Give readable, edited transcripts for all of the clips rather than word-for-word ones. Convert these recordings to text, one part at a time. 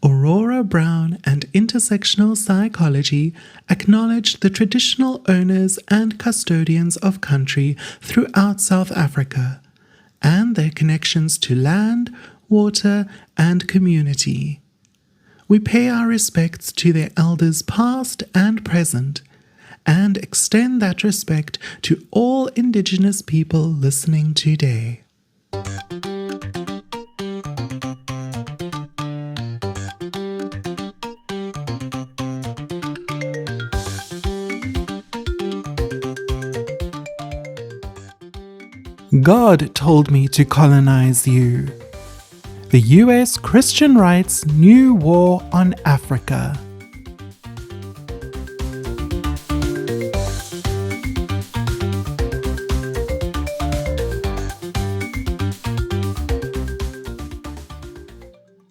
Aurora Brown and intersectional psychology acknowledge the traditional owners and custodians of country throughout South Africa and their connections to land, water, and community. We pay our respects to their elders past and present, and extend that respect to all Indigenous people listening today. God told me to colonize you. The U.S. Christian Right's new war on Africa.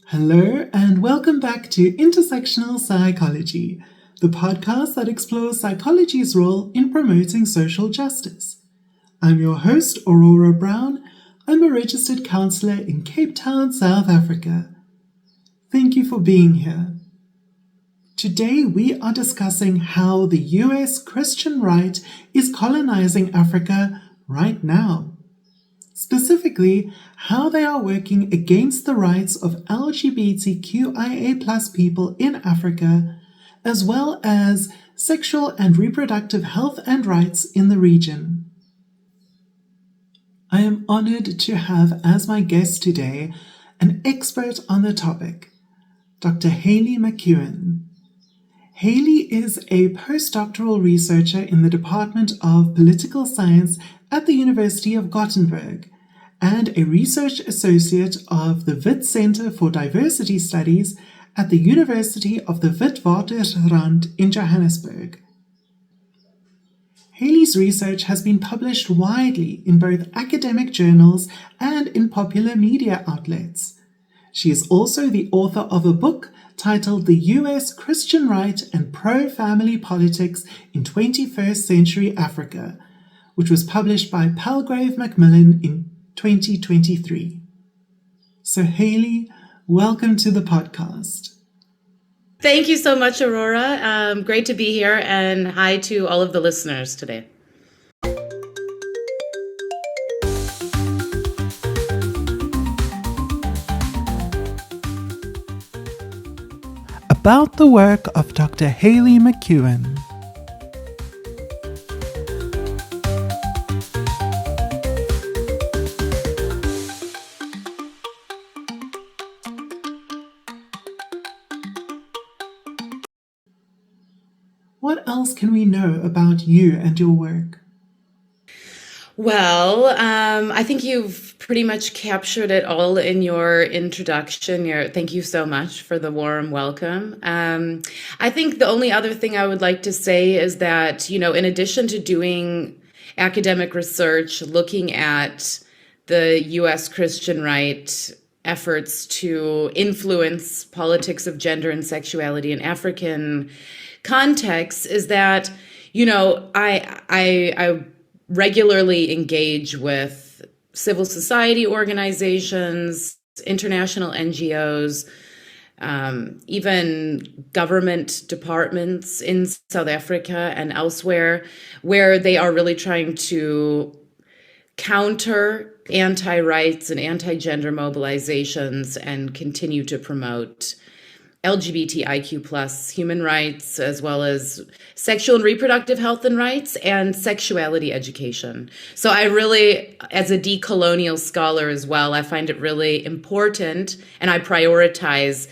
Hello and welcome back to Intersectional Psychology, the podcast that explores psychology's role in promoting social justice. I'm your host, Aurora Brown. I'm a registered counsellor in Cape Town, South Africa. Thank you for being here. Today we are discussing how the US Christian right is colonizing Africa right now. Specifically, how they are working against the rights of LGBTQIA+ people in Africa, as well as sexual and reproductive health and rights in the region. I am honored to have as my guest today an expert on the topic, Dr. Haley McEwen. Haley is a postdoctoral researcher in the Department of Political Science at the University of Gothenburg and a research associate of the Wit Center for Diversity Studies at the University of the Witwatersrand in Johannesburg. Haley's research has been published widely in both academic journals and in popular media outlets. She is also the author of a book titled The U.S. Christian Right and Pro-Family Politics in 21st Century Africa, which was published by Palgrave Macmillan in 2023. So Haley, welcome to the podcast. Thank you so much, Aurora. Great to be here, and hi to all of the listeners today. About the work of Dr. Haley McEwen. What else can we know about you and your work? Well, I think you've pretty much captured it all in your introduction. Thank you so much for the warm welcome. I think the only other thing I would like to say is that, in addition to doing academic research, looking at the U.S. Christian right efforts to influence politics of gender and sexuality in African context, is that, I regularly engage with civil society organizations, international NGOs, even government departments in South Africa and elsewhere, where they are really trying to counter anti-rights and anti-gender mobilizations and continue to promote LGBTIQ+ human rights, as well as sexual and reproductive health and rights and sexuality education. So I really, as a decolonial scholar as well, I find it really important, and I prioritize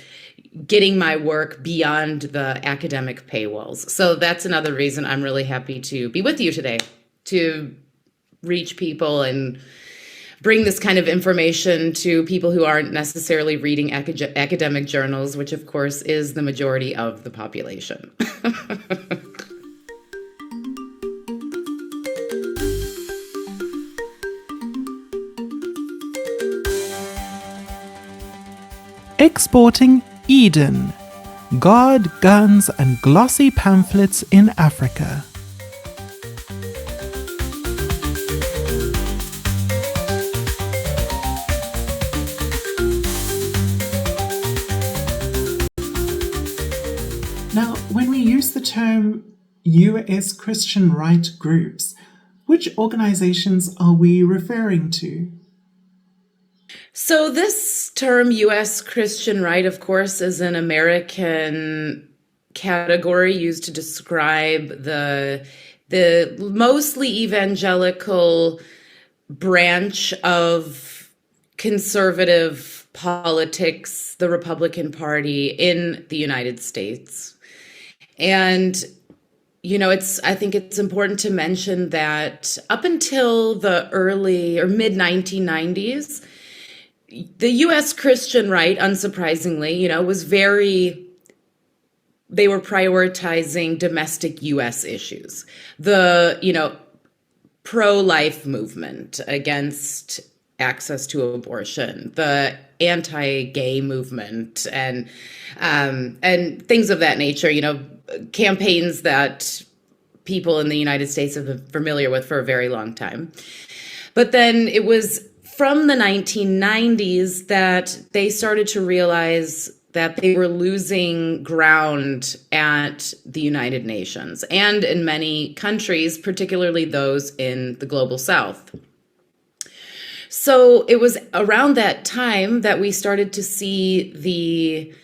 getting my work beyond the academic paywalls. So that's another reason I'm really happy to be with you today, to reach people and bring this kind of information to people who aren't necessarily reading academic journals, which of course is the majority of the population. Exporting Eden, God, Guns and Glossy Pamphlets in Africa. Now, when we use the term US Christian right groups, which organizations are we referring to? So this term US Christian right, of course, is an American category used to describe the mostly evangelical branch of conservative politics, the Republican Party in the United States. And I think it's important to mention that up until the early or mid 1990s, the US Christian right, unsurprisingly, they were prioritizing domestic US issues. The, pro-life movement against access to abortion, the anti-gay movement, and things of that nature, campaigns that people in the United States have been familiar with for a very long time. But then it was from the 1990s that they started to realize that they were losing ground at the United Nations and in many countries, particularly those in the global South. So it was around that time that we started to see the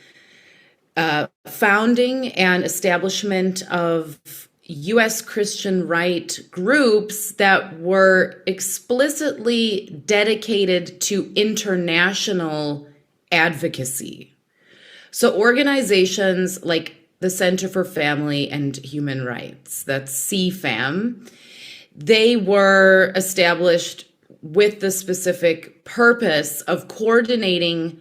founding and establishment of U.S. Christian right groups that were explicitly dedicated to international advocacy. So organizations like the Center for Family and Human Rights, that's CFAM, they were established with the specific purpose of coordinating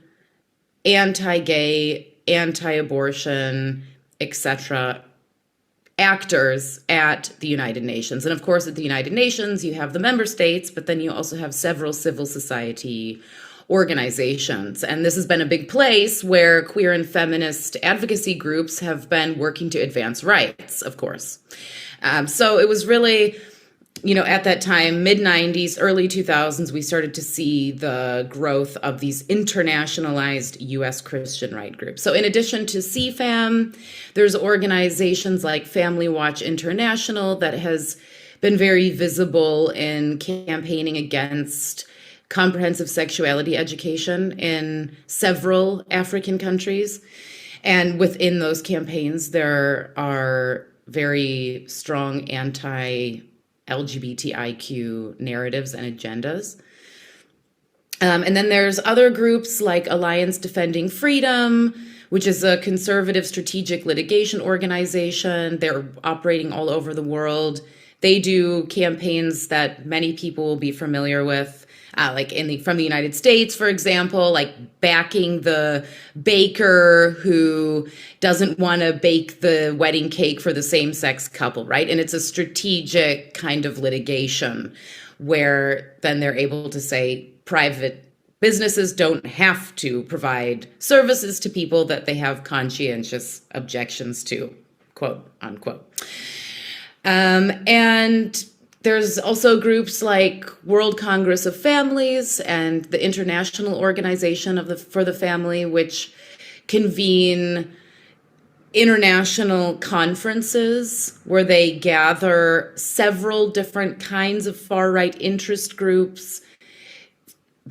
anti-gay, anti-abortion, etc. actors at the United Nations. And of course, at the United Nations, you have the member states, but then you also have several civil society organizations. And this has been a big place where queer and feminist advocacy groups have been working to advance rights, of course. So it was really, at that time, mid-90s, early 2000s, we started to see the growth of these internationalized U.S. Christian right groups. So in addition to CFAM, there's organizations like Family Watch International that has been very visible in campaigning against comprehensive sexuality education in several African countries. And within those campaigns, there are very strong anti-LGBTIQ narratives and agendas. And then there's other groups like Alliance Defending Freedom, which is a conservative strategic litigation organization. They're operating all over the world. They do campaigns that many people will be familiar with, from the United States, for example, like backing the baker who doesn't want to bake the wedding cake for the same-sex couple, right? And it's a strategic kind of litigation where then they're able to say private businesses don't have to provide services to people that they have conscientious objections to, quote unquote. And there's also groups like World Congress of Families and the International Organization for the Family, which convene international conferences where they gather several different kinds of far-right interest groups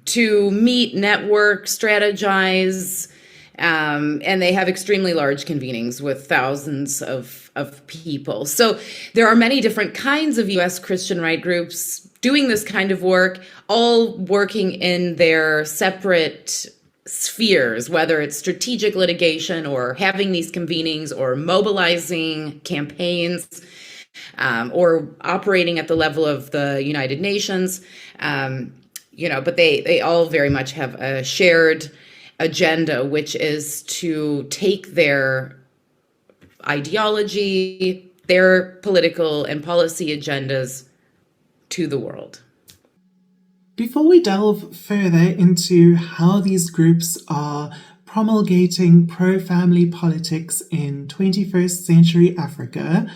to meet, network, strategize, and they have extremely large convenings with thousands of people. So there are many different kinds of U.S. Christian right groups doing this kind of work, all working in their separate spheres, whether it's strategic litigation or having these convenings or mobilizing campaigns or operating at the level of the United Nations. But they all very much have a shared agenda, which is to take their ideology, their political and policy agendas to the world. Before we delve further into how these groups are promulgating pro-family politics in 21st century Africa,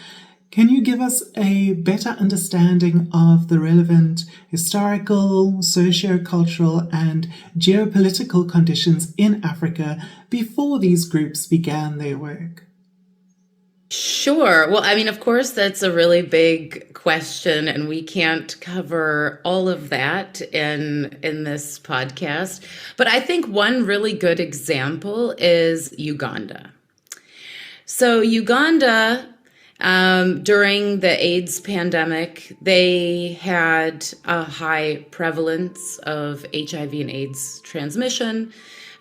can you give us a better understanding of the relevant historical, socio-cultural, and geopolitical conditions in Africa before these groups began their work? Sure. Well, I mean, of course, that's a really big question, and we can't cover all of that in this podcast. But I think one really good example is Uganda. So Uganda, during the AIDS pandemic, they had a high prevalence of HIV and AIDS transmission,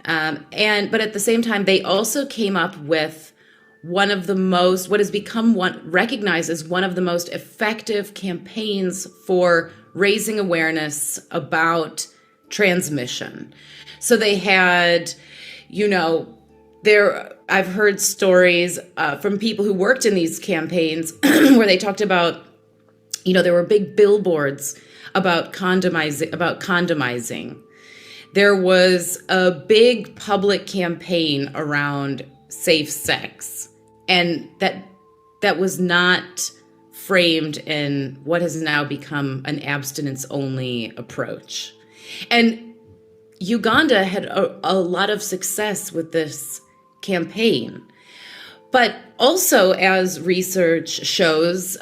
but at the same time, they also came up with one of the most, what has become recognized as one of the most effective campaigns for raising awareness about transmission. So they had, I've heard stories from people who worked in these campaigns where they talked about, there were big billboards about condomizing. There was a big public campaign around safe sex, and that was not framed in what has now become an abstinence-only approach. And Uganda had a lot of success with this campaign. But also, as research shows,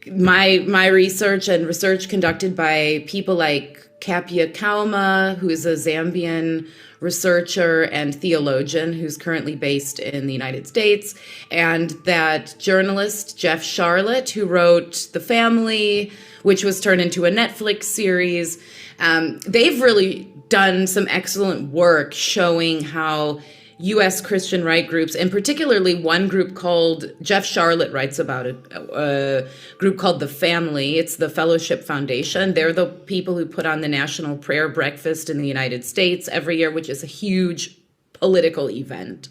my research and research conducted by people like Kapia Kauma, who is a Zambian researcher and theologian who's currently based in the United States, and that journalist Jeff Sharlet, who wrote The Family, which was turned into a Netflix series. They've really done some excellent work showing how U.S. Christian right groups, and particularly one group called, Jeff Sharlet writes about it, a group called The Family. It's the Fellowship Foundation. They're the people who put on the National Prayer Breakfast in the United States every year, which is a huge political event.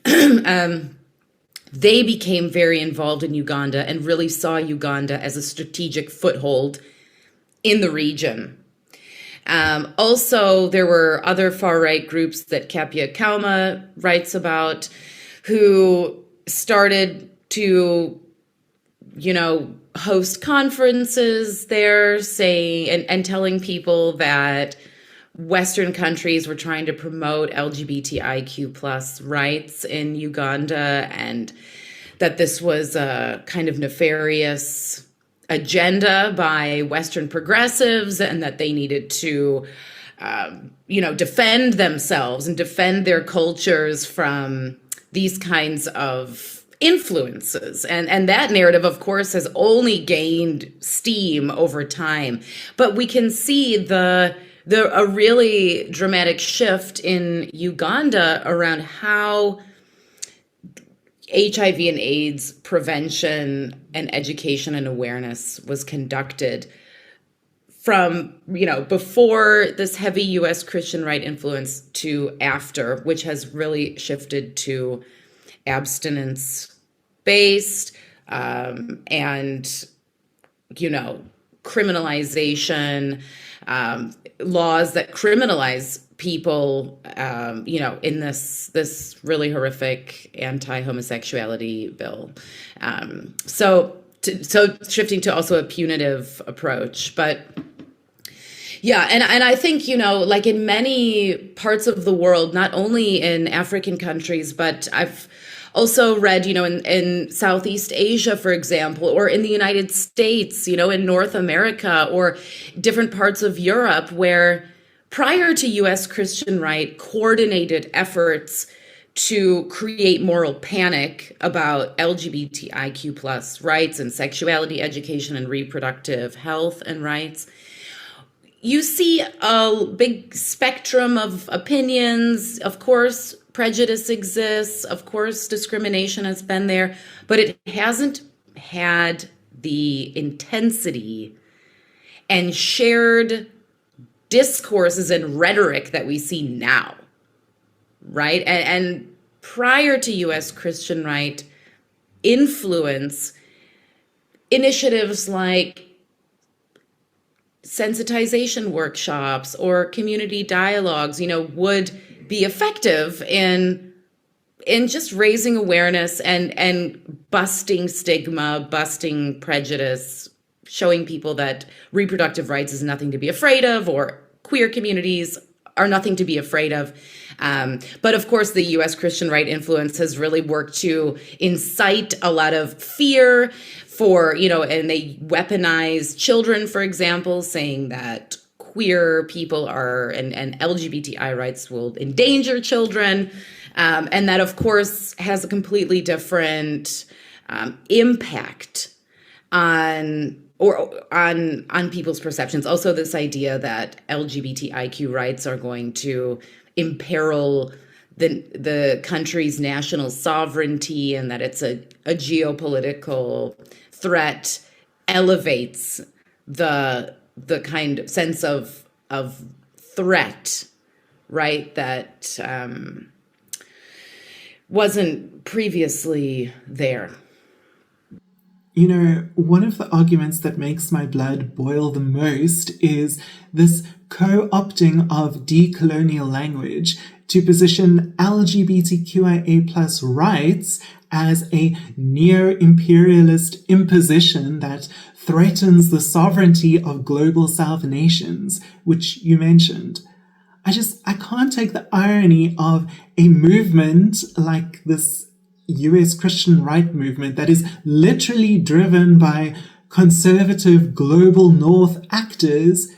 They became very involved in Uganda and really saw Uganda as a strategic foothold in the region. Also, there were other far-right groups that Kapia Kauma writes about who started to, host conferences there, saying and telling people that Western countries were trying to promote LGBTIQ plus rights in Uganda, and that this was a kind of nefarious agenda by Western progressives, and that they needed to, defend themselves and defend their cultures from these kinds of influences. And that narrative, of course, has only gained steam over time. But we can see a really dramatic shift in Uganda around how HIV and AIDS prevention and education and awareness was conducted from, before this heavy U.S. Christian right influence to after, which has really shifted to abstinence-based and, criminalization, laws that criminalize people, in this really horrific anti-homosexuality bill. So shifting to also a punitive approach, but yeah, and I think, like in many parts of the world, not only in African countries, but I've also read, in Southeast Asia, for example, or in the United States, in North America, or different parts of Europe, where prior to U.S. Christian right coordinated efforts to create moral panic about LGBTIQ plus rights and sexuality education and reproductive health and rights, you see a big spectrum of opinions. Of course, prejudice exists. Of course, discrimination has been there, but it hasn't had the intensity and shared discourses and rhetoric that we see now, right? And prior to U.S. Christian right influence, initiatives like sensitization workshops or community dialogues, would be effective in just raising awareness and busting stigma, busting prejudice, showing people that reproductive rights is nothing to be afraid of, or queer communities are nothing to be afraid of. But of course, the U.S. Christian right influence has really worked to incite a lot of fear for, and they weaponize children, for example, saying that queer people and LGBTI rights will endanger children. And that, of course, has a completely different impact on people's perceptions. Also, this idea that LGBTIQ rights are going to imperil the country's national sovereignty, and that it's a geopolitical threat, elevates the kind of sense of threat, right, that wasn't previously there. One of the arguments that makes my blood boil the most is this co-opting of decolonial language to position LGBTQIA plus rights as a neo-imperialist imposition that threatens the sovereignty of global South nations, which you mentioned. I can't take the irony of a movement like this US Christian right movement that is literally driven by conservative global North actors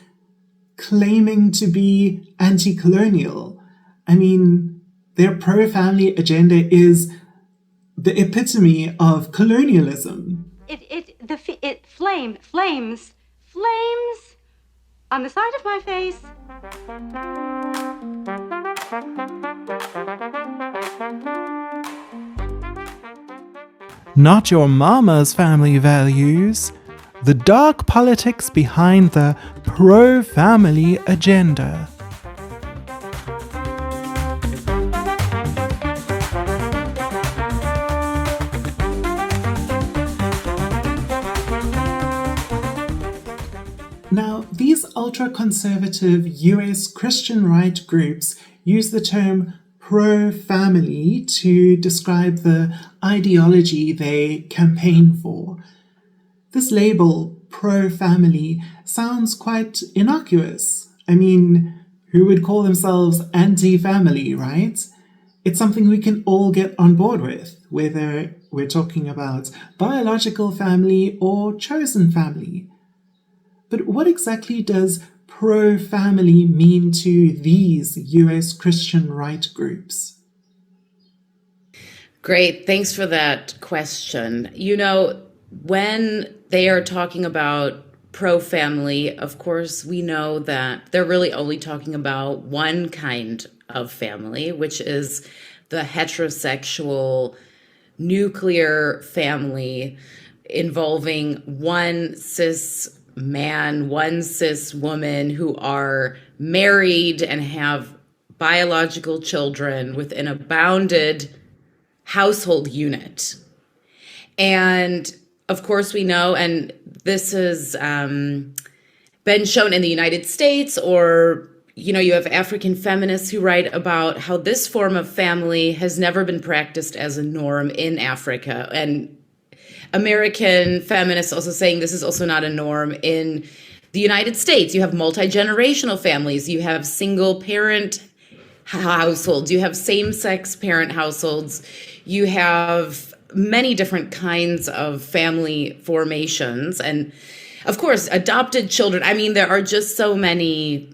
claiming to be anti-colonial. I mean, their pro-family agenda is the epitome of colonialism. It flames on the side of my face. Not your mama's family values. The dark politics behind the pro-family agenda. Now, these ultra-conservative US Christian right groups use the term pro-family to describe the ideology they campaign for. This label, pro-family, sounds quite innocuous. I mean, who would call themselves anti-family, right? It's something we can all get on board with, whether we're talking about biological family or chosen family. But what exactly does pro-family mean to these US Christian right groups? Great, thanks for that question. When they are talking about pro-family, of course, we know that they're really only talking about one kind of family, which is the heterosexual nuclear family involving one cis man, one cis woman who are married and have biological children within a bounded household unit. And of course, we know, and this has been shown in the United States, or, you have African feminists who write about how this form of family has never been practiced as a norm in Africa. And American feminists also saying this is also not a norm in the United States. You have multi-generational families. You have single-parent households. You have same-sex parent households. You have many different kinds of family formations. And, of course, adopted children. I mean, there are just so many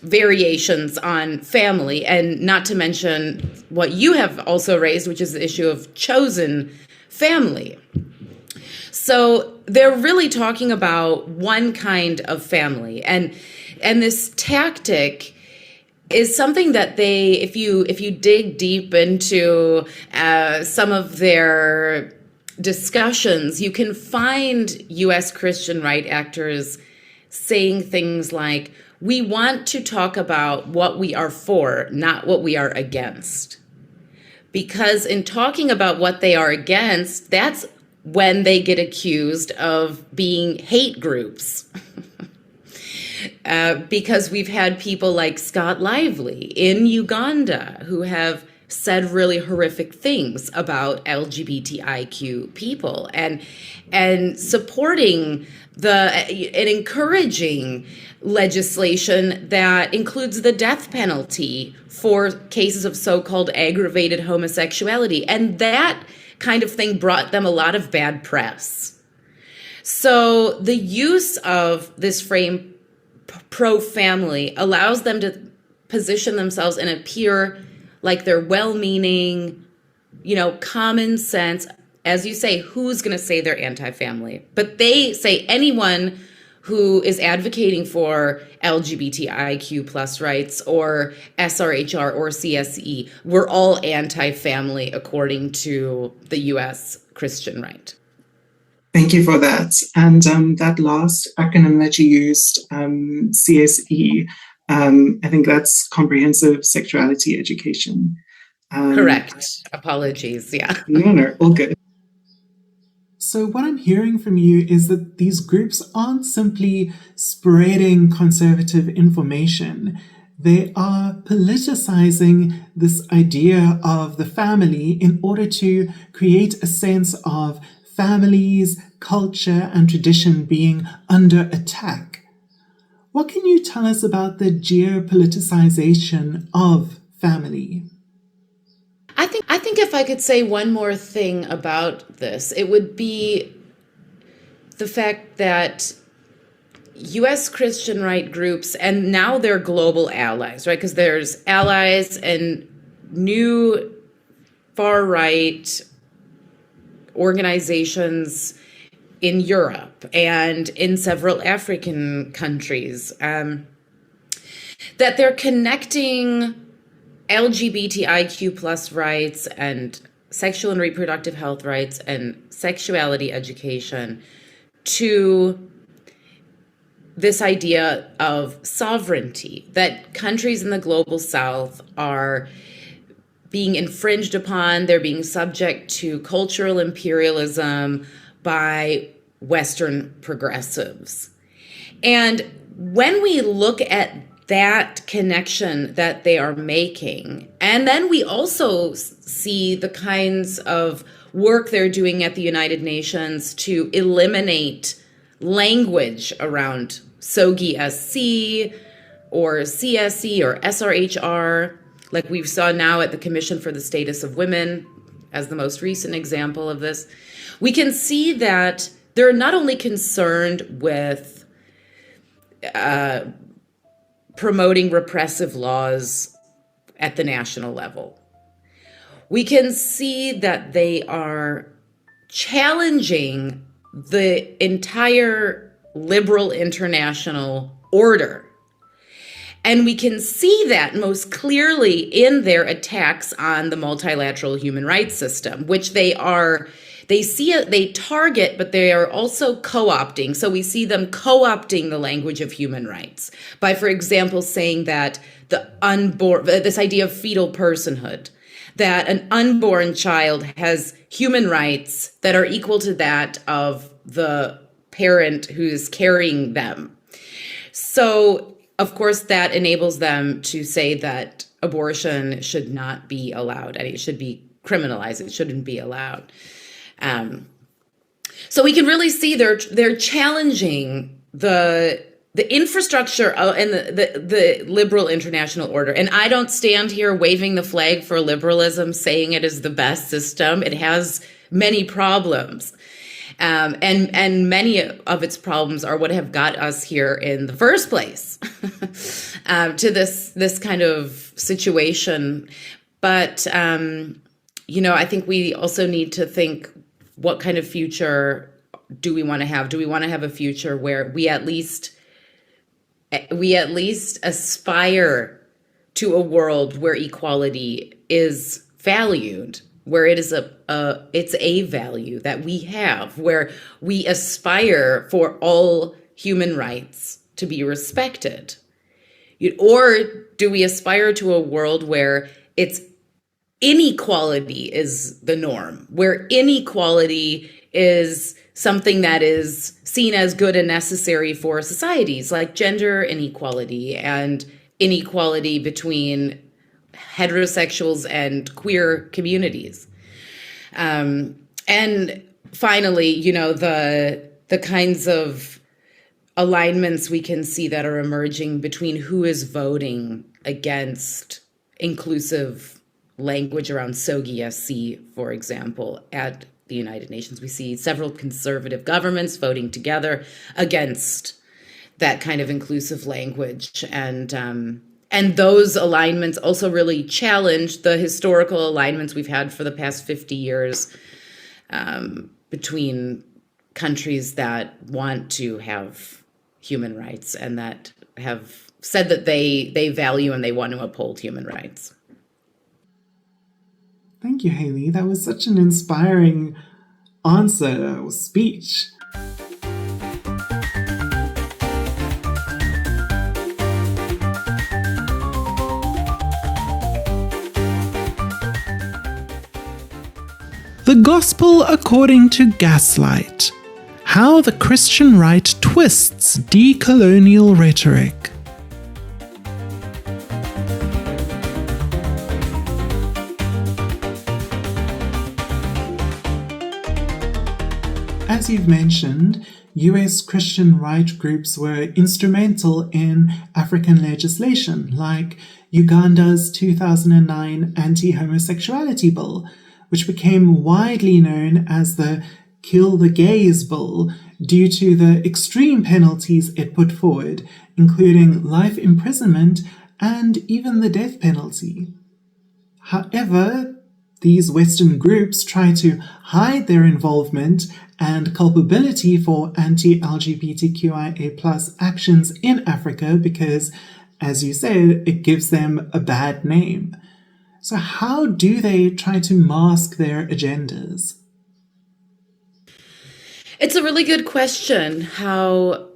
variations on family, and not to mention what you have also raised, which is the issue of chosen family. So they're really talking about one kind of family, and this tactic is something that they, if you dig deep into some of their discussions, you can find U.S. Christian right actors saying things like, "We want to talk about what we are for, not what we are against," because in talking about what they are against, that's when they get accused of being hate groups. Because we've had people like Scott Lively in Uganda who have said really horrific things about LGBTIQ people, and supporting and encouraging legislation that includes the death penalty for cases of so-called aggravated homosexuality. And that kind of thing brought them a lot of bad press. So the use of this frame, pro-family, allows them to position themselves and appear like they're well-meaning, common sense. As you say, who's going to say they're anti-family? But they say anyone who is advocating for LGBTIQ plus rights or SRHR or CSE, we're all anti-family according to the U.S. Christian right. Thank you for that. And that last acronym that you used, CSE, I think that's Comprehensive Sexuality Education. Correct. Apologies. Yeah. No, all good. So what I'm hearing from you is that these groups aren't simply spreading conservative information. They are politicizing this idea of the family in order to create a sense of families, culture, and tradition being under attack. What can you tell us about the geopoliticization of family? I think if I could say one more thing about this, it would be the fact that U.S. Christian right groups, and now they're global allies, right? Because there's allies and new far-right organizations in Europe and in several African countries, that they're connecting LGBTIQ plus rights and sexual and reproductive health rights and sexuality education to this idea of sovereignty, that countries in the global south are being infringed upon, they're being subject to cultural imperialism by Western progressives. And when we look at that connection that they are making, and then we also see the kinds of work they're doing at the United Nations to eliminate language around SOGI SC or CSE or SRHR, like we saw now at the Commission for the Status of Women as the most recent example of this, we can see that they're not only concerned with promoting repressive laws at the national level. We can see that they are challenging the entire liberal international order. And we can see that most clearly in their attacks on the multilateral human rights system, which they target, but they are also co-opting. So we see them co-opting the language of human rights by, for example, saying that this idea of fetal personhood, that an unborn child has human rights that are equal to that of the parent who's carrying them. So, of course, that enables them to say that abortion should not be allowed, and it should be criminalized. It shouldn't be allowed. So we can really see they're challenging the infrastructure and the liberal international order. And I don't stand here waving the flag for liberalism, saying it is the best system. It has many problems. And many of its problems are what have got us here in the first place, to this kind of situation. But, I think we also need to think, what kind of future do we want to have? Do we want to have a future where we at least aspire to a world where equality is valued, where it is it's a value that we have, where we aspire for all human rights to be respected? Or do we aspire to a world where inequality is the norm, where inequality is something that is seen as good and necessary for societies, like gender inequality and inequality between heterosexuals and queer communities. And finally, the kinds of alignments we can see that are emerging between who is voting against inclusive language around SOGI-SC, for example, at the United Nations. We see several conservative governments voting together against that kind of inclusive language. And those alignments also really challenge the historical alignments we've had for the past 50 years between countries that want to have human rights and that have said that they value and they want to uphold human rights. Thank you, Haley. That was such an inspiring answer or speech. The Gospel According to Gaslight: How the Christian Right Twists Decolonial Rhetoric. As you've mentioned, US Christian right groups were instrumental in African legislation, like Uganda's 2009 anti-homosexuality bill, which became widely known as the Kill the Gays Bill due to the extreme penalties it put forward, including life imprisonment and even the death penalty. However, these Western groups try to hide their involvement and culpability for anti-LGBTQIA+ actions in Africa because, as you said, it gives them a bad name. So how do they try to mask their agendas? It's a really good question, how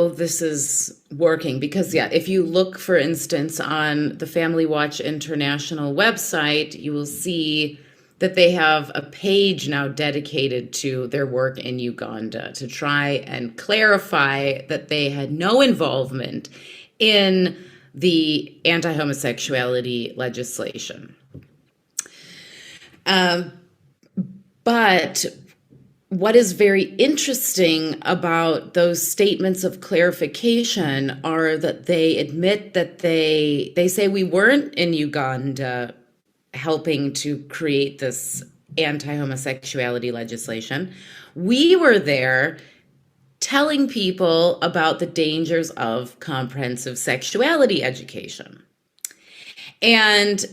this is working, because if you look, for instance, on the Family Watch International website, you will see that they have a page now dedicated to their work in Uganda to try and clarify that they had no involvement in the anti-homosexuality legislation. But what is very interesting about those statements of clarification are that they admit that they say we weren't in Uganda helping to create this anti-homosexuality legislation. We were there telling people about the dangers of comprehensive sexuality education. And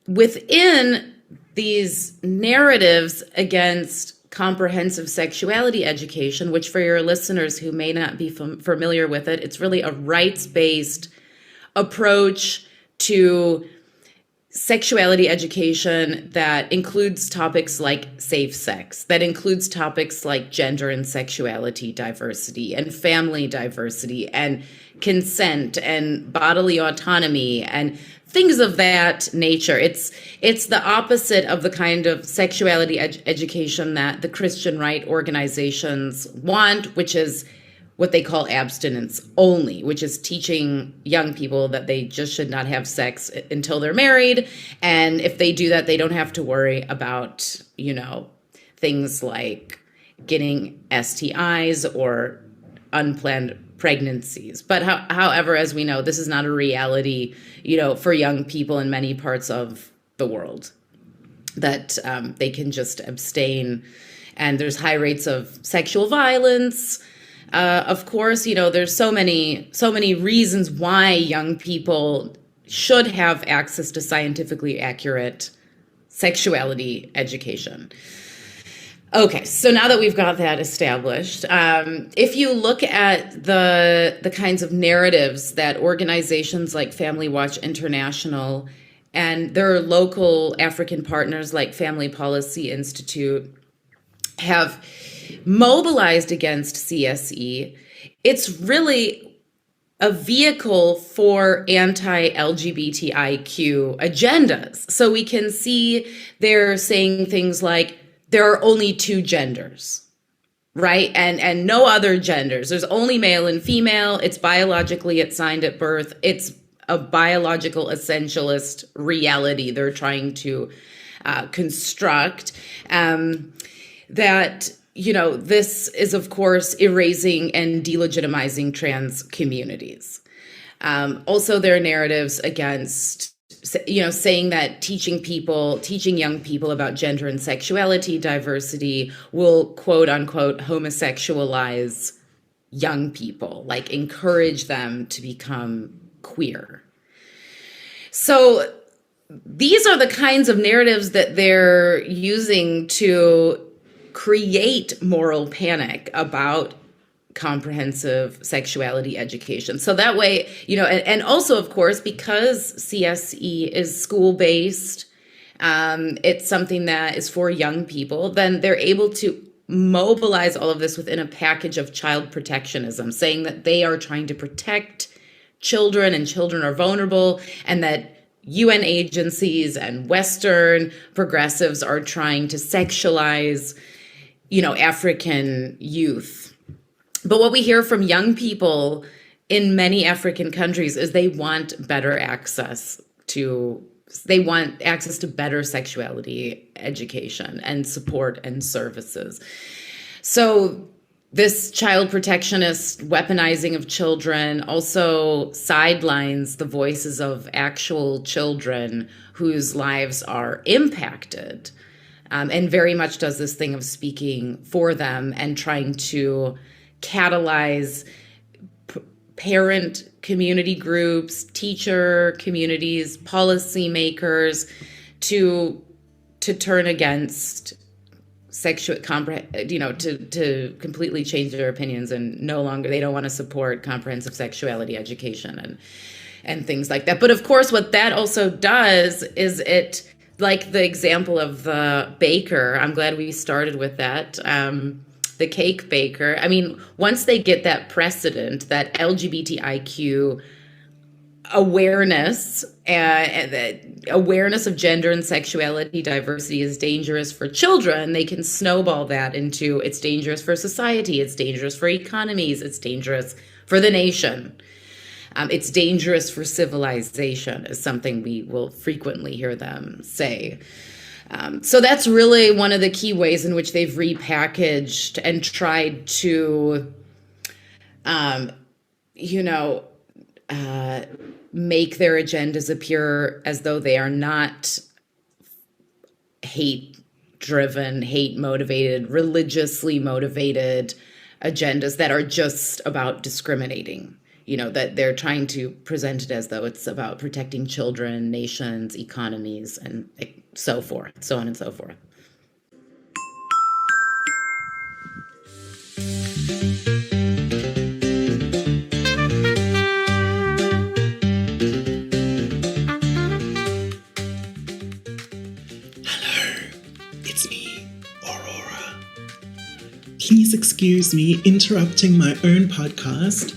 within these narratives against comprehensive sexuality education, which for your listeners who may not be familiar with it, it's really a rights-based approach to sexuality education that includes topics like safe sex, that includes topics like gender and sexuality diversity and family diversity and consent and bodily autonomy and things of that nature. It's the opposite of the kind of sexuality education that the Christian right organizations want, which is what they call abstinence-only, which is teaching young people that they just should not have sex until they're married. And if they do that, they don't have to worry about, things like getting STIs or unplanned pregnancies. But however, as we know, this is not a reality, for young people in many parts of the world, that they can just abstain. And there's high rates of sexual violence. Of course, there's so many reasons why young people should have access to scientifically accurate sexuality education. Okay, so now that we've got that established, if you look at the kinds of narratives that organizations like Family Watch International and their local African partners like Family Policy Institute have mobilized against CSE, it's really a vehicle for anti-LGBTIQ agendas. So we can see they're saying things like, there are only two genders, right? And no other genders. There's only male and female. It's biologically assigned at birth. It's a biological essentialist reality they're trying to construct. That, this is, of course, erasing and delegitimizing trans communities. Also, there are narratives against, saying that teaching young people about gender and sexuality diversity will, quote unquote, homosexualize young people, like encourage them to become queer. So these are the kinds of narratives that they're using to create moral panic about comprehensive sexuality education. So that way, and also, of course, because CSE is school-based, it's something that is for young people, then they're able to mobilize all of this within a package of child protectionism, saying that they are trying to protect children and children are vulnerable, and that UN agencies and Western progressives are trying to sexualize, African youth. But what we hear from young people in many African countries is they want better access to better sexuality education and support and services. So this child protectionist weaponizing of children also sidelines the voices of actual children whose lives are impacted, and very much does this thing of speaking for them and trying to catalyze parent community groups, teacher communities, policymakers to turn against to completely change their opinions and they don't want to support comprehensive sexuality education and things like that. But of course, what that also does is it, like the example of the baker, I'm glad we started with that, the cake baker. I mean, once they get that precedent that LGBTIQ awareness of gender and sexuality diversity is dangerous for children, they can snowball that into it's dangerous for society, it's dangerous for economies, it's dangerous for the nation. It's dangerous for civilization is something we will frequently hear them say. So that's really one of the key ways in which they've repackaged and tried to, make their agendas appear as though they are not hate-driven, hate-motivated, religiously motivated agendas that are just about discriminating. That they're trying to present it as though it's about protecting children, nations, economies, and so forth, so on and so forth. It's me, Aurora. Please excuse me interrupting my own podcast.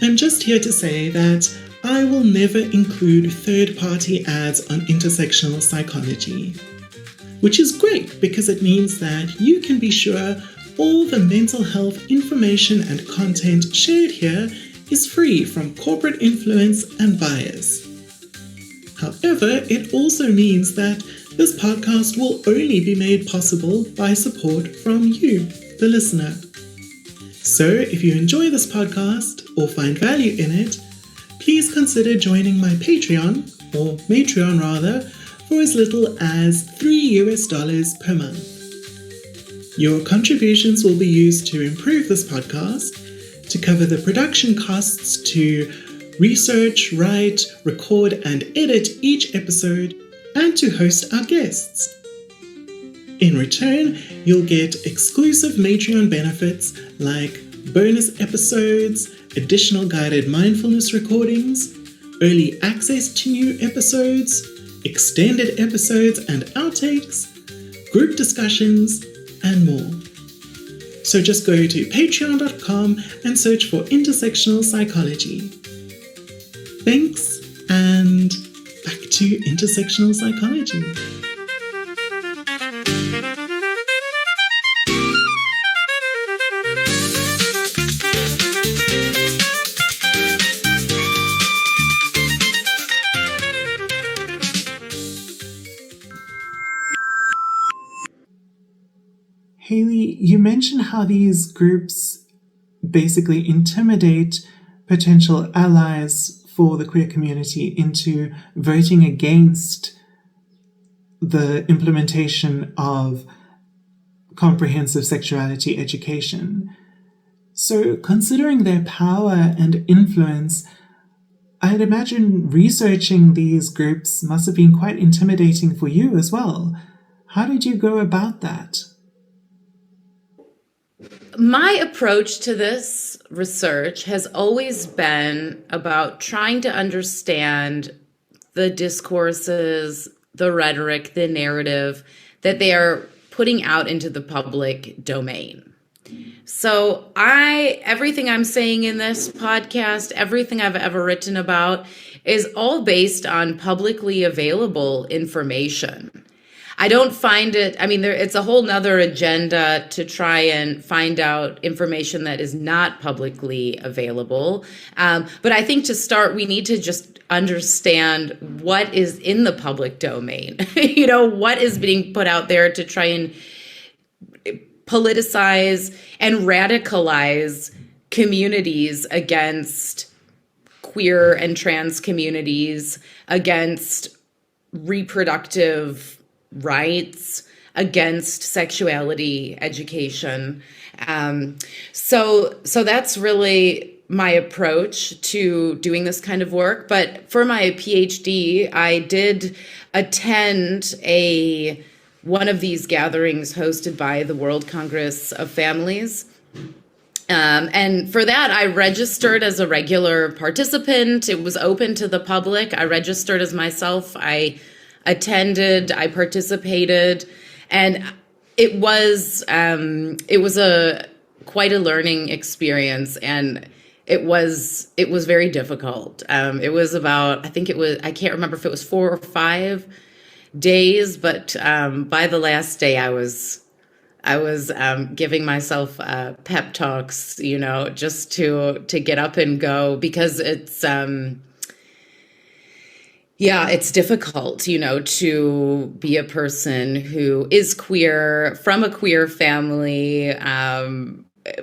I'm just here to say that I will never include third-party ads on intersectional psychology, which is great because it means that you can be sure all the mental health information and content shared here is free from corporate influence and bias. However, it also means that this podcast will only be made possible by support from you, the listener. So if you enjoy this podcast or find value in it, please consider joining my Patreon, or Matreon rather, for as little as $3 per month. Your contributions will be used to improve this podcast, to cover the production costs to research, write, record, and edit each episode, and to host our guests. In return, you'll get exclusive Matreon benefits like bonus episodes, additional guided mindfulness recordings, early access to new episodes, extended episodes and outtakes, group discussions, and more. So just go to patreon.com and search for Intersectional Psychology. Thanks, and back to Intersectional Psychology. Haley, you mentioned how these groups basically intimidate potential allies for the queer community into voting against the implementation of comprehensive sexuality education. So, considering their power and influence, I'd imagine researching these groups must have been quite intimidating for you as well. How did you go about that? My approach to this research has always been about trying to understand the discourses, the rhetoric, the narrative that they are putting out into the public domain. So everything I'm saying in this podcast, everything I've ever written about is all based on publicly available information. I don't find it, it's a whole nother agenda to try and find out information that is not publicly available. But I think to start, we need to just understand what is in the public domain, what is being put out there to try and politicize and radicalize communities against queer and trans communities, against reproductive rights, against sexuality education. So that's really my approach to doing this kind of work. But for my PhD, I did attend one of these gatherings hosted by the World Congress of Families. And for that, I registered as a regular participant. It was open to the public. I registered as myself. I attended, I participated, and it was quite a learning experience, and it was very difficult. It was about, I can't remember if it was 4 or 5 days, but by the last day I was giving myself pep talks, just to get up and go, because it's difficult, to be a person who is queer, from a queer family,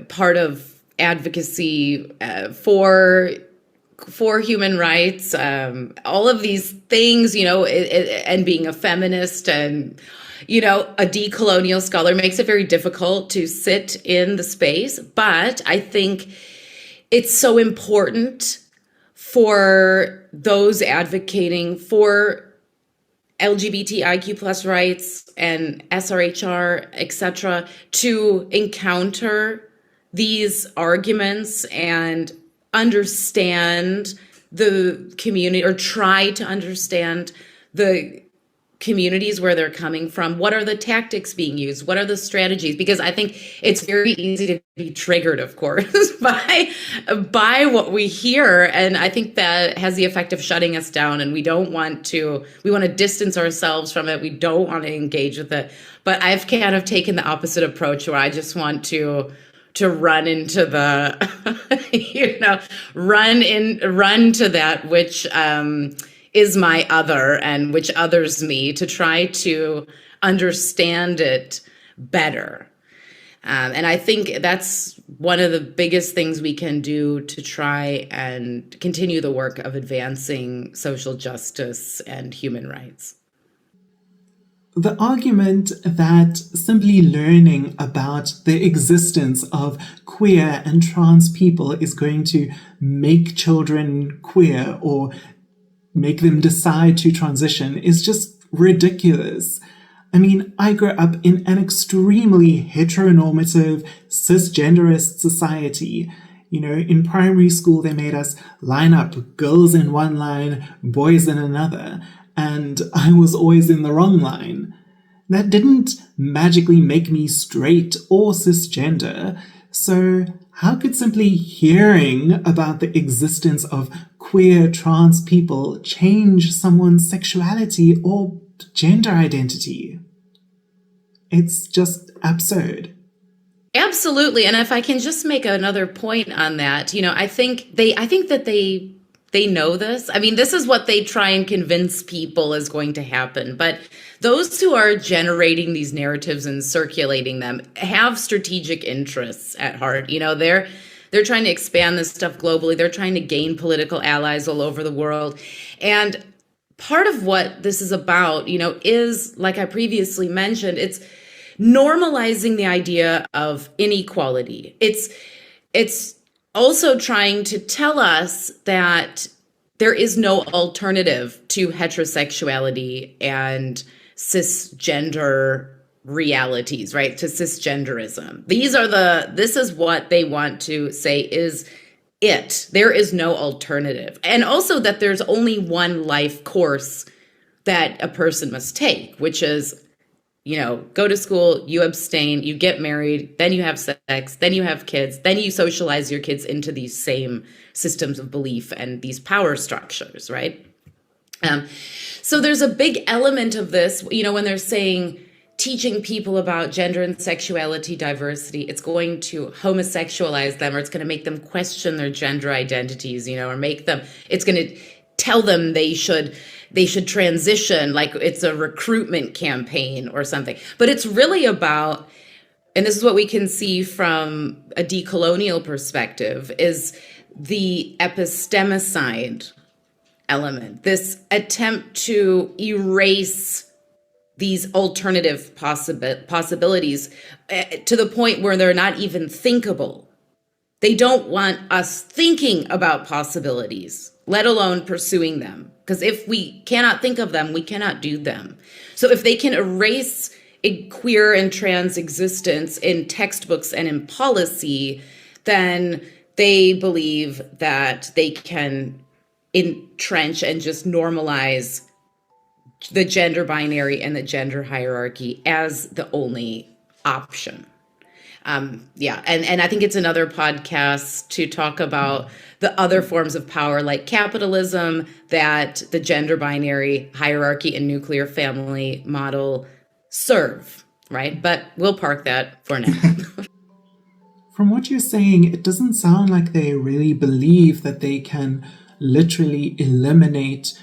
part of advocacy for human rights, all of these things, and being a feminist and, a decolonial scholar makes it very difficult to sit in the space. But I think it's so important for those advocating for LGBTIQ plus rights and SRHR, etc., to encounter these arguments and understand the community, or try to understand the communities where they're coming from. What are the tactics being used? What are the strategies? Because I think it's very easy to be triggered, of course, by what we hear. And I think that has the effect of shutting us down, and we want to distance ourselves from it. We don't want to engage with it. But I've kind of taken the opposite approach, where I just want to run into the, run to that which is my other, and which others me, to try to understand it better. And I think that's one of the biggest things we can do to try and continue the work of advancing social justice and human rights. The argument that simply learning about the existence of queer and trans people is going to make children queer or make them decide to transition is just ridiculous. I mean, I grew up in an extremely heteronormative, cisgenderist society. In primary school, they made us line up girls in one line, boys in another, and I was always in the wrong line. That didn't magically make me straight or cisgender, so how could simply hearing about the existence of queer trans people change someone's sexuality or gender identity? It's just absurd. Absolutely. And if I can just make another point on that, I think that they They know this. I mean, this is what they try and convince people is going to happen. But those who are generating these narratives and circulating them have strategic interests at heart. You know, they're trying to expand this stuff globally. They're trying to gain political allies all over the world. And part of what this is about, you know, is, like I previously mentioned, it's normalizing the idea of inequality. It's also trying to tell us that there is no alternative to heterosexuality and cisgender realities, right? To cisgenderism. This is what they want to say is it. There is no alternative. And also that there's only one life course that a person must take, which is, you know, go to school, you abstain, you get married, then you have sex, then you have kids, then you socialize your kids into these same systems of belief and these power structures, right? So there's a big element of this, you know, when they're saying teaching people about gender and sexuality diversity, it's going to homosexualize them, or it's going to make them question their gender identities, you know, or it's going to tell them they should transition, like it's a recruitment campaign or something. But it's really about, and this is what we can see from a decolonial perspective, is the epistemicide element, this attempt to erase these alternative possibilities to the point where they're not even thinkable. They don't want us thinking about possibilities, let alone pursuing them. Because if we cannot think of them, we cannot do them. So if they can erase a queer and trans existence in textbooks and in policy, then they believe that they can entrench and just normalize the gender binary and the gender hierarchy as the only option. And I think it's another podcast to talk about the other forms of power like capitalism that the gender binary hierarchy and nuclear family model serve, right? But we'll park that for now. From what you're saying, it doesn't sound like they really believe that they can literally eliminate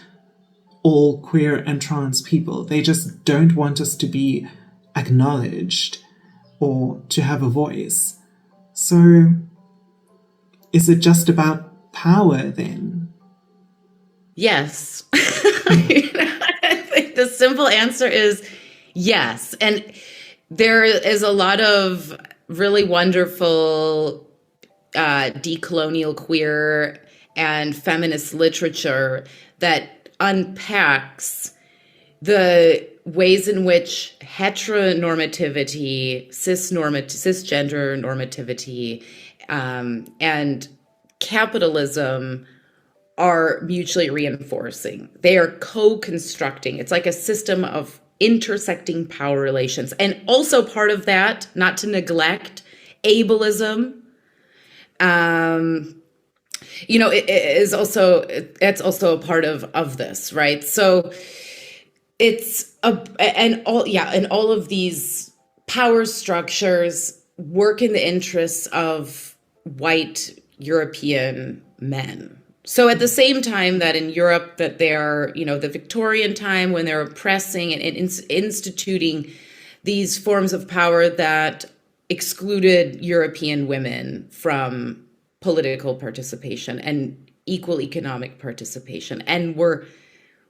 all queer and trans people. They just don't want us to be acknowledged or to have a voice. So, is it just about power then? Yes. I think the simple answer is yes. And there is a lot of really wonderful decolonial queer and feminist literature that unpacks the ways in which heteronormativity, cisgender normativity, and capitalism are mutually reinforcing. They are co-constructing. It's like a system of intersecting power relations. And also part of that, not to neglect, ableism. It's also a part of this, right? So all of these power structures work in the interests of white European men. So at the same time that in Europe that they're, the Victorian time when they're oppressing and instituting these forms of power that excluded European women from political participation and equal economic participation, and were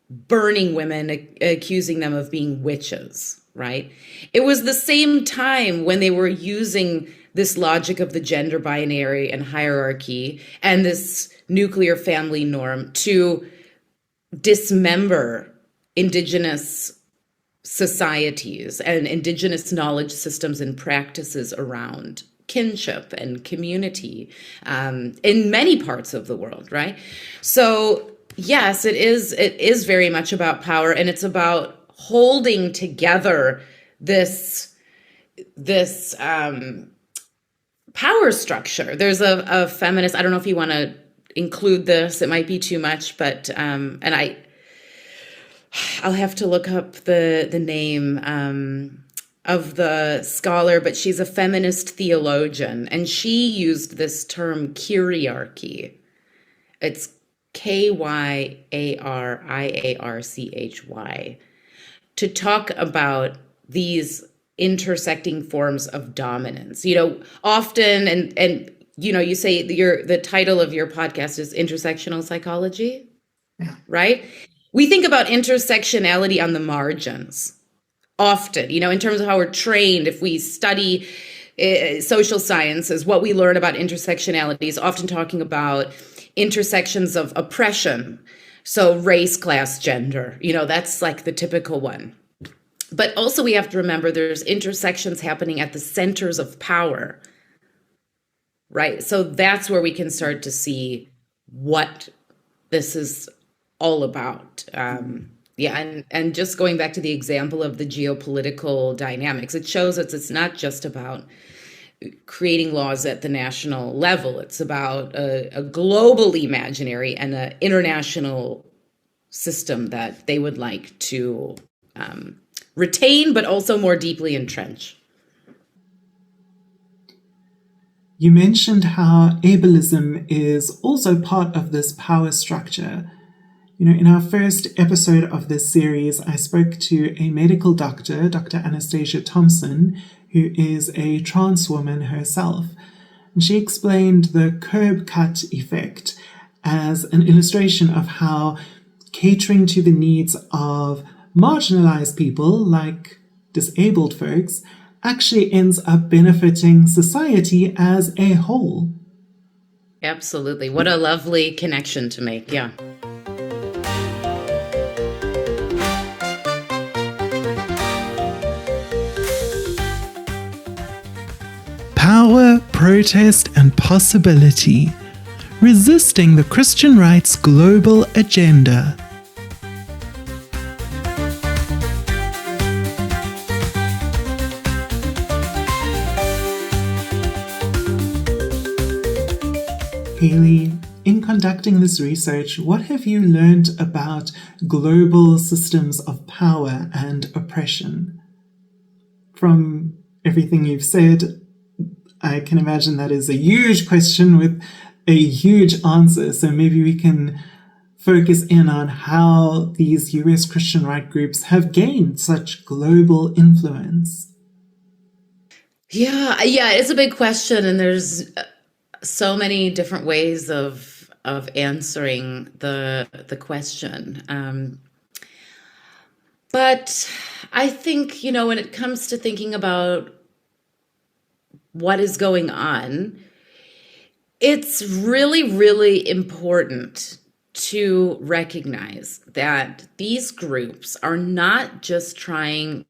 burning women, accusing them of being witches, right? It was the same time when they were using this logic of the gender binary and hierarchy and this nuclear family norm to dismember indigenous societies and indigenous knowledge systems and practices around kinship and community in many parts of the world, right? So yes, it is very much about power, and it's about holding together this power structure. There's a feminist, I don't know if you want to include this, it might be too much, but I'll have to look up the name of the scholar, but she's a feminist theologian, and she used this term kyriarchy. It's Kyariarchy, to talk about these intersecting forms of dominance. Often, and you say the title of your podcast is Intersectional Psychology, right? We think about intersectionality on the margins often, in terms of how we're trained. If we study social sciences, what we learn about intersectionality is often talking about intersections of oppression. So race, class, gender, that's like the typical one. But also we have to remember there's intersections happening at the centers of power, right? So that's where we can start to see what this is all about. And just going back to the example of the geopolitical dynamics, it shows us it's not just about creating laws at the national level. It's about a global imaginary and an international system that they would like to retain, but also more deeply entrench. You mentioned how ableism is also part of this power structure. In our first episode of this series, I spoke to a medical doctor, Dr. Anastasia Thompson, who is a trans woman herself. And she explained the curb cut effect as an illustration of how catering to the needs of marginalized people, like disabled folks, actually ends up benefiting society as a whole. Absolutely. What a lovely connection to make. Yeah. Power, protest, and possibility. Resisting the Christian right's global agenda. Haley, in conducting this research, what have you learned about global systems of power and oppression? From everything you've said, I can imagine that is a huge question with a huge answer. So maybe we can focus in on how these US Christian right groups have gained such global influence. Yeah, it's a big question, and there's so many different ways of answering the question. But I think, when it comes to thinking about what is going on, it's really, really important to recognize that these groups are not just trying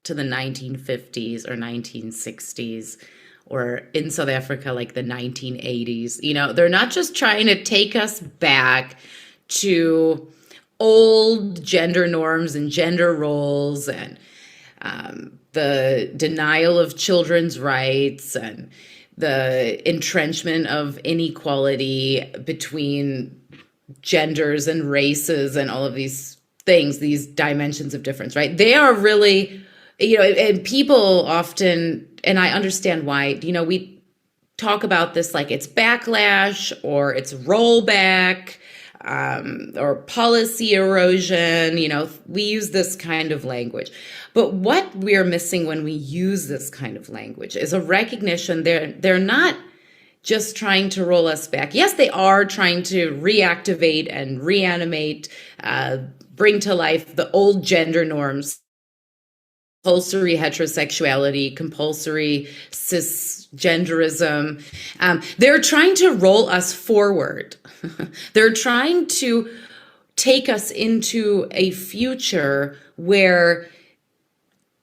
to the 1950s or 1960s, or in South Africa, like the 1980s. They're not just trying to take us back to old gender norms and gender roles and the denial of children's rights and the entrenchment of inequality between genders and races and all of these things, these dimensions of difference, right? They are really, and people often, and I understand why, we talk about this like it's backlash or it's rollback, or policy erosion. We use this kind of language. But what we're missing when we use this kind of language is a recognition they're not just trying to roll us back. Yes, they are trying to reactivate and reanimate, bring to life the old gender norms, compulsory heterosexuality, compulsory cisgenderism. They're trying to roll us forward. They're trying to take us into a future where,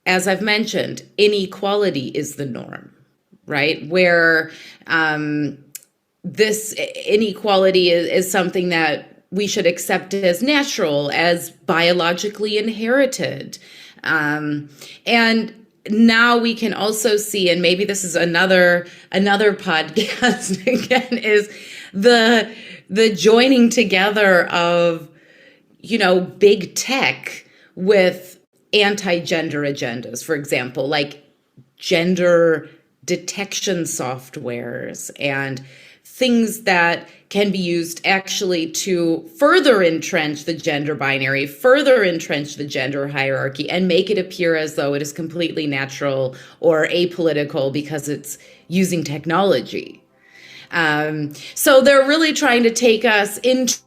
as I've mentioned, inequality is the norm, right? Where this inequality is something that we should accept as natural, as biologically inherited. And now we can also see, and maybe this is another podcast again, is the joining together of, big tech with anti-gender agendas, for example, like gender detection softwares and things that can be used actually to further entrench the gender binary, further entrench the gender hierarchy, and make it appear as though it is completely natural or apolitical because it's using technology. So they're really trying to take us into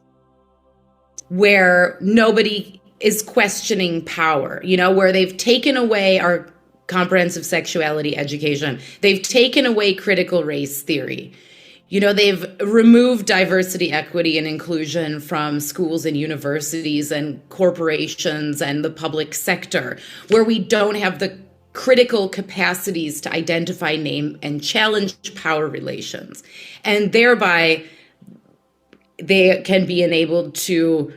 where nobody is questioning power, where they've taken away our comprehensive sexuality education. They've taken away critical race theory. They've removed diversity, equity, and inclusion from schools and universities and corporations and the public sector, where we don't have the critical capacities to identify, name, and challenge power relations. And thereby, they can be enabled to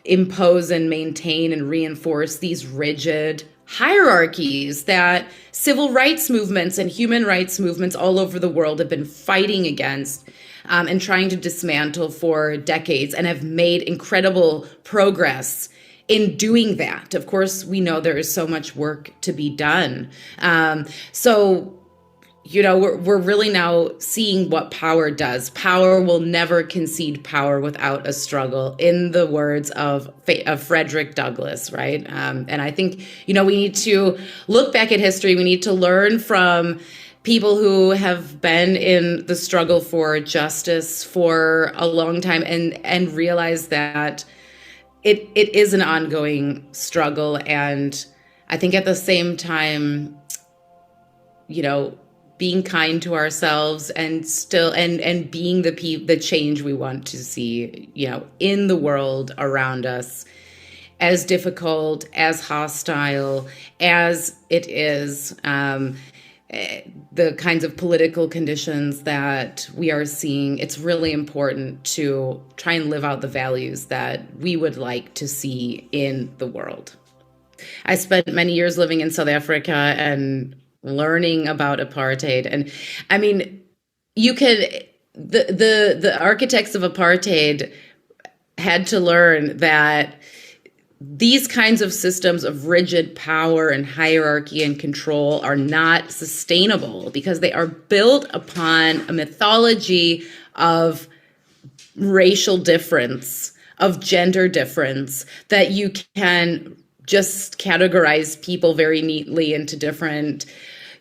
impose and maintain and reinforce these rigid hierarchies that civil rights movements and human rights movements all over the world have been fighting against and trying to dismantle for decades, and have made incredible progress in doing that. Of course, we know there is so much work to be done. We're really now seeing what power does. Power will never concede power without a struggle, in the words of Frederick Douglass, right? And I think, we need to look back at history. We need to learn from people who have been in the struggle for justice for a long time, and realize that it is an ongoing struggle. And I think at the same time, being kind to ourselves and still and being the change we want to see, in the world around us, as difficult, as hostile as it is, the kinds of political conditions that we are seeing. It's really important to try and live out the values that we would like to see in the world. I spent many years living in South Africa and learning about apartheid. And I mean, the architects of apartheid had to learn that these kinds of systems of rigid power and hierarchy and control are not sustainable, because they are built upon a mythology of racial difference, of gender difference, that you can just categorize people very neatly into different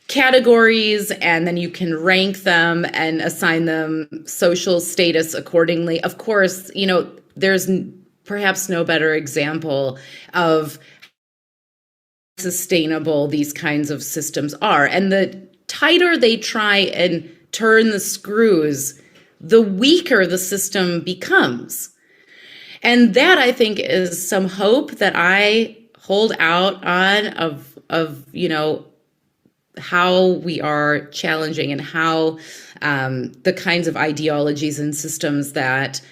categories, and then you can rank them and assign them social status accordingly. Of course, there's perhaps no better example of how sustainable these kinds of systems are. And the tighter they try and turn the screws, the weaker the system becomes. And that, I think, is some hope that I hold out on of how we are challenging, and how the kinds of ideologies and systems that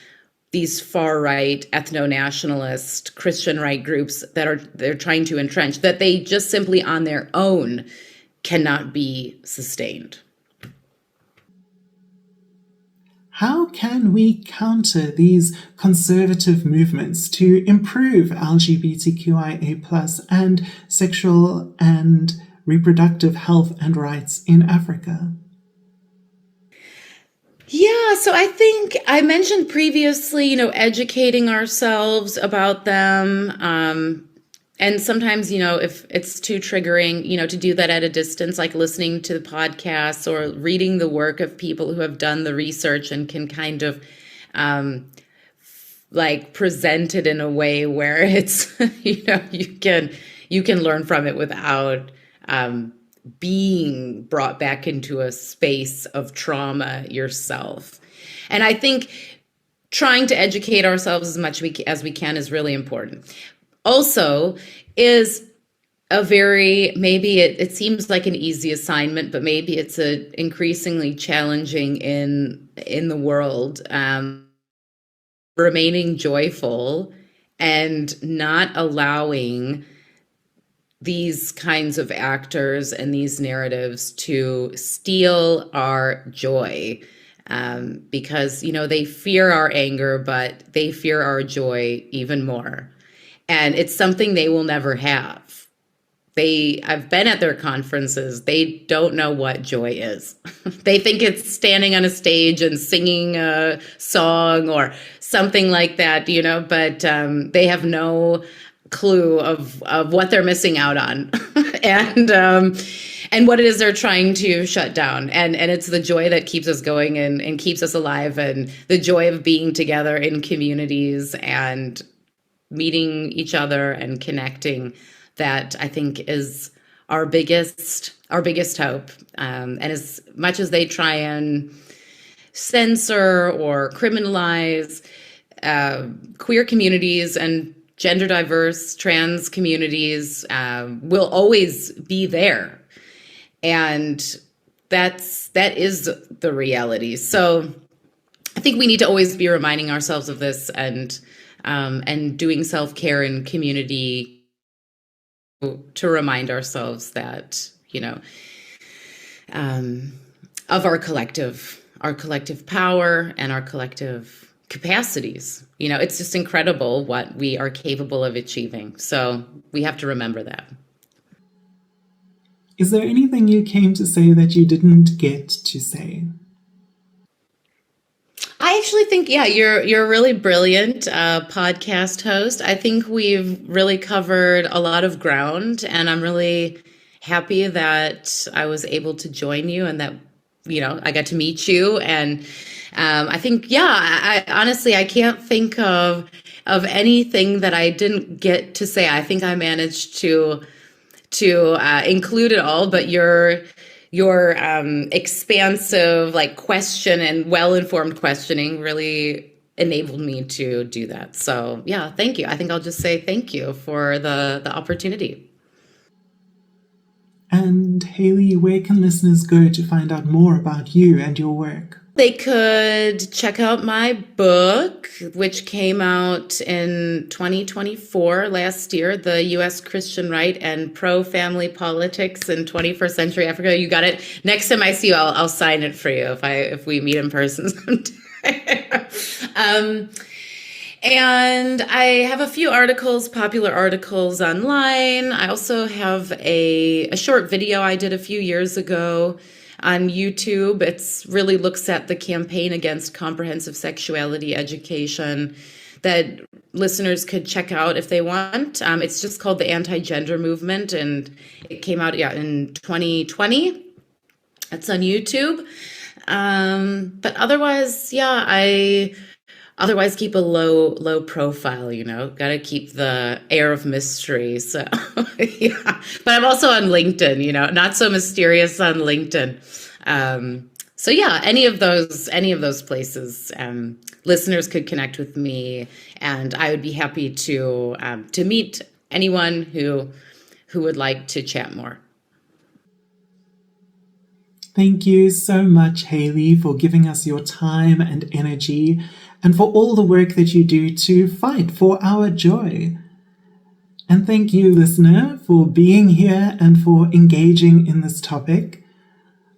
these far-right ethno-nationalist Christian right groups they're trying to entrench, that they just simply on their own cannot be sustained. How can we counter these conservative movements to improve LGBTQIA+ and sexual and reproductive health and rights in Africa? Yeah, so I think I mentioned previously, educating ourselves about them. And sometimes, if it's too triggering, to do that at a distance, like listening to the podcasts or reading the work of people who have done the research and can kind of present it in a way where it's, you can learn from it without being brought back into a space of trauma yourself. And I think trying to educate ourselves as much as we can is really important. Also, is a very, maybe it seems like an easy assignment, but maybe it's a increasingly challenging in the world, remaining joyful and not allowing these kinds of actors and these narratives to steal our joy, because, they fear our anger, but they fear our joy even more. And it's something they will never have. I've been at their conferences. They don't know what joy is. They think it's standing on a stage and singing a song or something like that, but they have no clue of what they're missing out on and what it is they're trying to shut down. And it's the joy that keeps us going and keeps us alive, and the joy of being together in communities and meeting each other and connecting, that I think is our biggest hope. And as much as they try and censor or criminalize queer communities and gender diverse trans communities, will always be there. And that is the reality. So I think we need to always be reminding ourselves of this, and doing self-care in community to remind ourselves that, of our collective power and our collective capacities. It's just incredible what we are capable of achieving. So we have to remember that. Is there anything you came to say that you didn't get to say? I actually think, you're a really brilliant podcast host. I think we've really covered a lot of ground, and I'm really happy that I was able to join you and that, I got to meet you. And I think, I honestly, I can't think of anything that I didn't get to say. I think I managed to include it all, but your expansive question and well-informed questioning really enabled me to do that. So thank you. I think I'll just say thank you for the opportunity. And Haley, where can listeners go to find out more about you and your work? They could check out my book, which came out in 2024, last year, The U.S. Christian Right and Pro-Family Politics in 21st Century Africa. You got it. Next time I see you, I'll sign it for you if we meet in person sometime. And I have a few popular articles online. I also have a short video I did a few years ago on YouTube. It's really looks at the campaign against comprehensive sexuality education that listeners could check out if they want. It's just called the Anti-Gender Movement, and it came out in 2020. It's on YouTube. But otherwise, I keep a low profile, got to keep the air of mystery. So, but I'm also on LinkedIn, not so mysterious on LinkedIn. So any of those places, listeners could connect with me, and I would be happy to meet anyone who would like to chat more. Thank you so much, Haley, for giving us your time and energy, and for all the work that you do to fight for our joy. And thank you, listener, for being here and for engaging in this topic.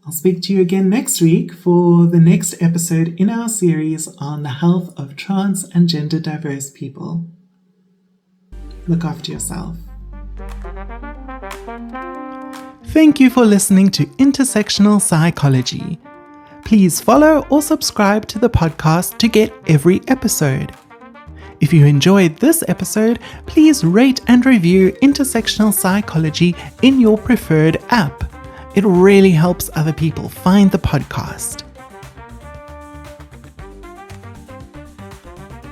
I'll speak to you again next week for the next episode in our series on the health of trans and gender diverse people. Look after yourself. Thank you for listening to Intersectional Psychology. Please follow or subscribe to the podcast to get every episode. If you enjoyed this episode, please rate and review Intersectional Psychology in your preferred app. It really helps other people find the podcast.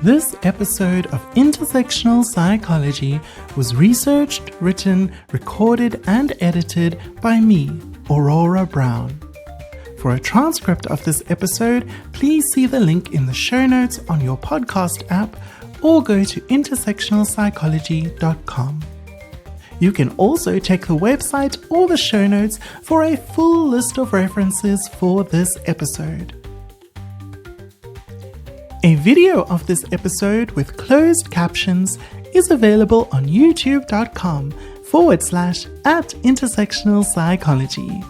This episode of Intersectional Psychology was researched, written, recorded, and edited by me, Aurora Brown. For a transcript of this episode, please see the link in the show notes on your podcast app or go to intersectionalpsychology.com. You can also check the website or the show notes for a full list of references for this episode. A video of this episode with closed captions is available on youtube.com/@intersectionalpsychology.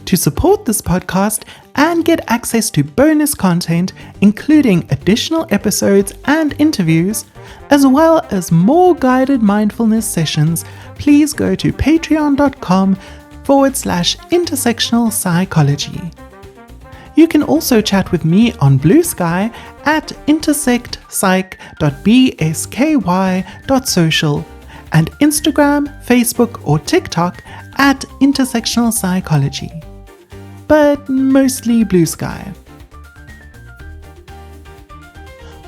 To support this podcast and get access to bonus content, including additional episodes and interviews, as well as more guided mindfulness sessions, please go to patreon.com/intersectional psychology. You can also chat with me on Blue Sky at intersectpsych.bsky.social and Instagram, Facebook, or TikTok at Intersectional Psychology. But mostly Blue Sky.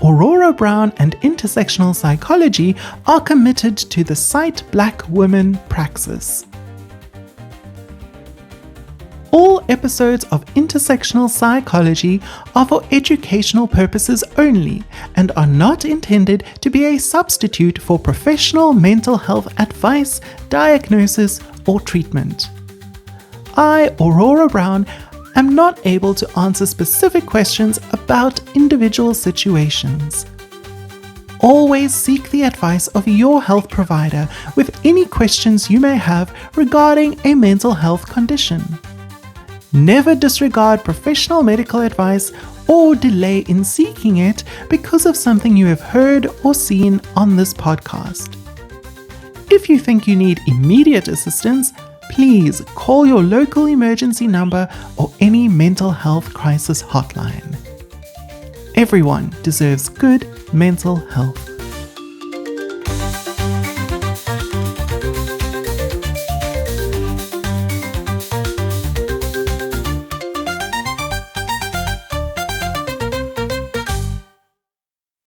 Aurora Brown and Intersectional Psychology are committed to the Sight Black Women praxis. All episodes of Intersectional Psychology are for educational purposes only and are not intended to be a substitute for professional mental health advice, diagnosis, or treatment. I, Aurora Brown, am not able to answer specific questions about individual situations. Always seek the advice of your health provider with any questions you may have regarding a mental health condition. Never disregard professional medical advice or delay in seeking it because of something you have heard or seen on this podcast. If you think you need immediate assistance, please call your local emergency number or any mental health crisis hotline. Everyone deserves good mental health.